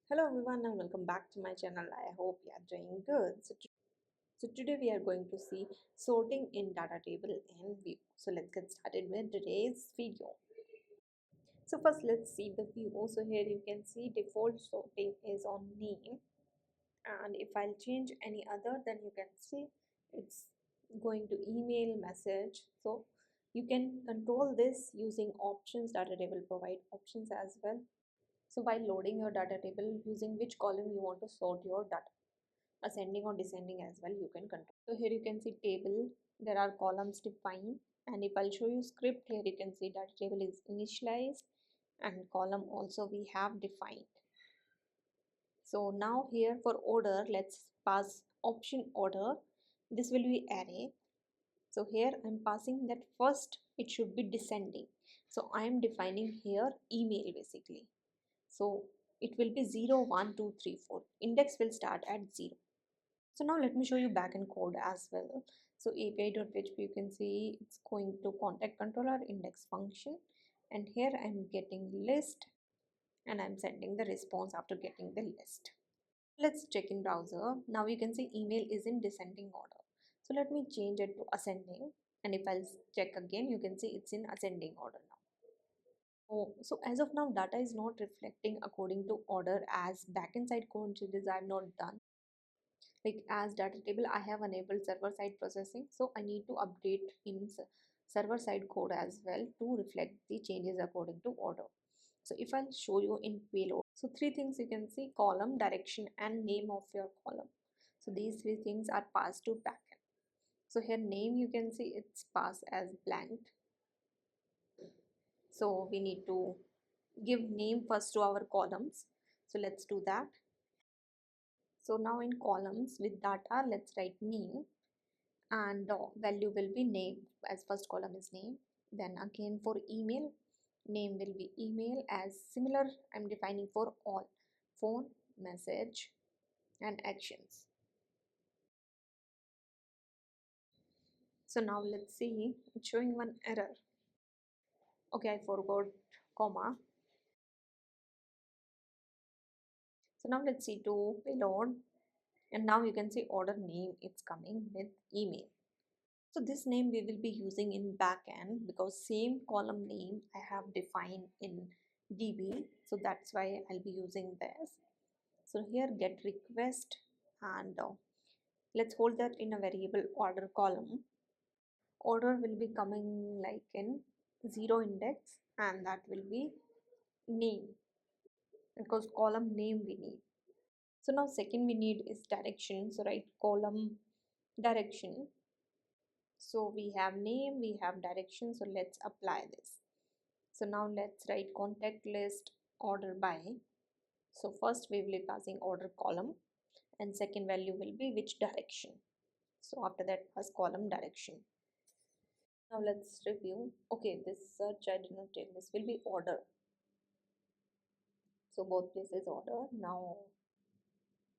Hello everyone and welcome back to my channel. I hope you are doing good. So today we are going to see sorting in Datatable and Vue. So let's get started with today's video. So first let's see the view. So here you can see default sorting is on name, and if I'll change any other, then you can see it's going to email, message. So you can control this using options. Datatable provide options as well. So while loading your data table, using which column you want to sort your data, ascending or descending as well, you can control. So here you can see table, there are columns defined, and if I'll show you script, here you can see data table is initialized and column also we have defined. So now here for order, let's pass option order. This will be array. So here I'm passing that first it should be descending. So I am defining here email basically. So it will be 0, 1, 2, 3, 4. Index will start at 0. So now let me show you backend code as well. So api.php, you can see it's going to contact controller index function, and here I'm getting list and I'm sending the response after getting the list. Let's check in browser. Now you can see email is in descending order. So let me change it to ascending, and if I'll check again, you can see it's in ascending order now. Oh, so as of now, data is not reflecting according to order as backend side code changes I have not done. Like as data table, I have enabled server side processing, so I need to update in server side code as well to reflect the changes according to order. So if I'll show you in payload, so three things you can see: column, direction, and name of your column. So these three things are passed to backend. So here name, you can see it's passed as blank. So we need to give name first to our columns. So let's do that. So now in columns with data, let's write name, and value will be name as first column is name. Then again for email, name will be email as similar I'm defining for all: phone, message, and actions. So now let's see, it's showing one error. Okay, I forgot comma. So now let's see to payload, and now you can see order name, it's coming with email. So this name we will be using in backend because same column name I have defined in DB, so that's why I'll be using this. So here get request, and let's hold that in a variable order column. Order will be coming like in 0 index, and that will be name because column name we need. So now second we need is direction, so write column direction. So we have name, we have direction, so let's apply this. So now let's write contact list order by. So first we will be passing order column, and second value will be which direction. So after that pass column direction. Now let's review. Okay, this search I did not take. This will be order. So both places order. Now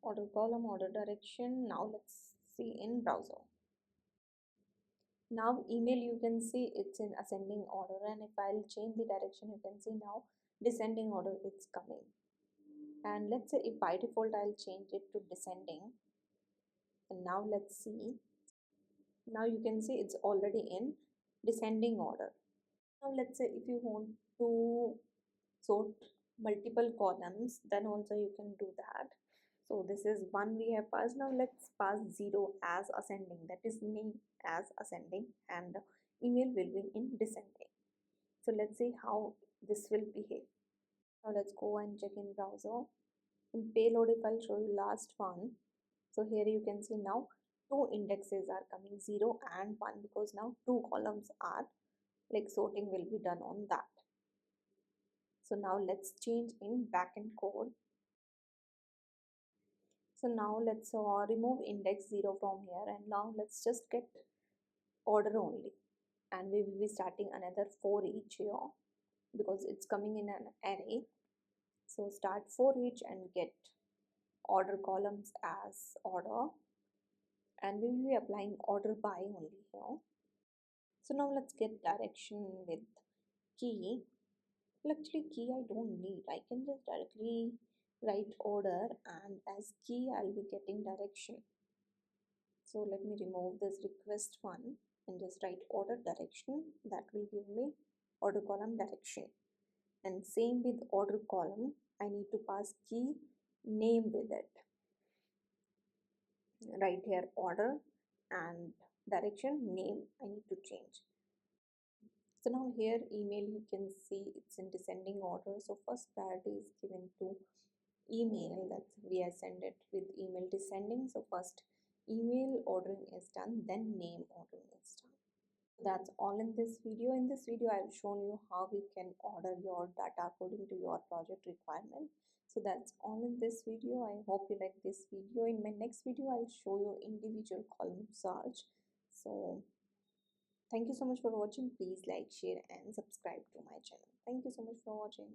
order column, order direction. Now let's see in browser. Now email, you can see it's in ascending order, and if I'll change the direction, you can see now descending order it's coming. And let's say if by default I'll change it to descending, and now let's see, now you can see it's already in descending order. Now let's say if you want to sort multiple columns, then also you can do that. So this is one we have passed. Now let's pass 0 as ascending, that is name as ascending, and email will be in descending. So let's see how this will behave. Now let's go and check in browser. In payload, if I'll show you last one, so here you can see now two indexes are coming, 0 and 1, because now two columns are like sorting will be done on that. So now let's change in backend code. So now let's remove index 0 from here, and now let's just get order only, and we will be starting another for each here because it's coming in an array. So start for each and get order columns as order, and we will be applying order by only here. So now let's get direction with key. Well, actually key I don't need, I can just directly write order, and as key I'll be getting direction. So let me remove this request one and just write order direction. That will give me order column direction. And same with order column, I need to pass key name with it. Right here order and direction name I need to change. So now here email, you can see it's in descending order. So first priority is given to email, that we are send it with email descending. So first email ordering is done, then name ordering is done. That's all in this video. In this video I've shown you how you can order your data according to your project requirement. So that's all in this video. I hope you like this video. In my next video I'll show you individual column search. So thank you so much for watching. Please like, share and subscribe to my channel. Thank you so much for watching.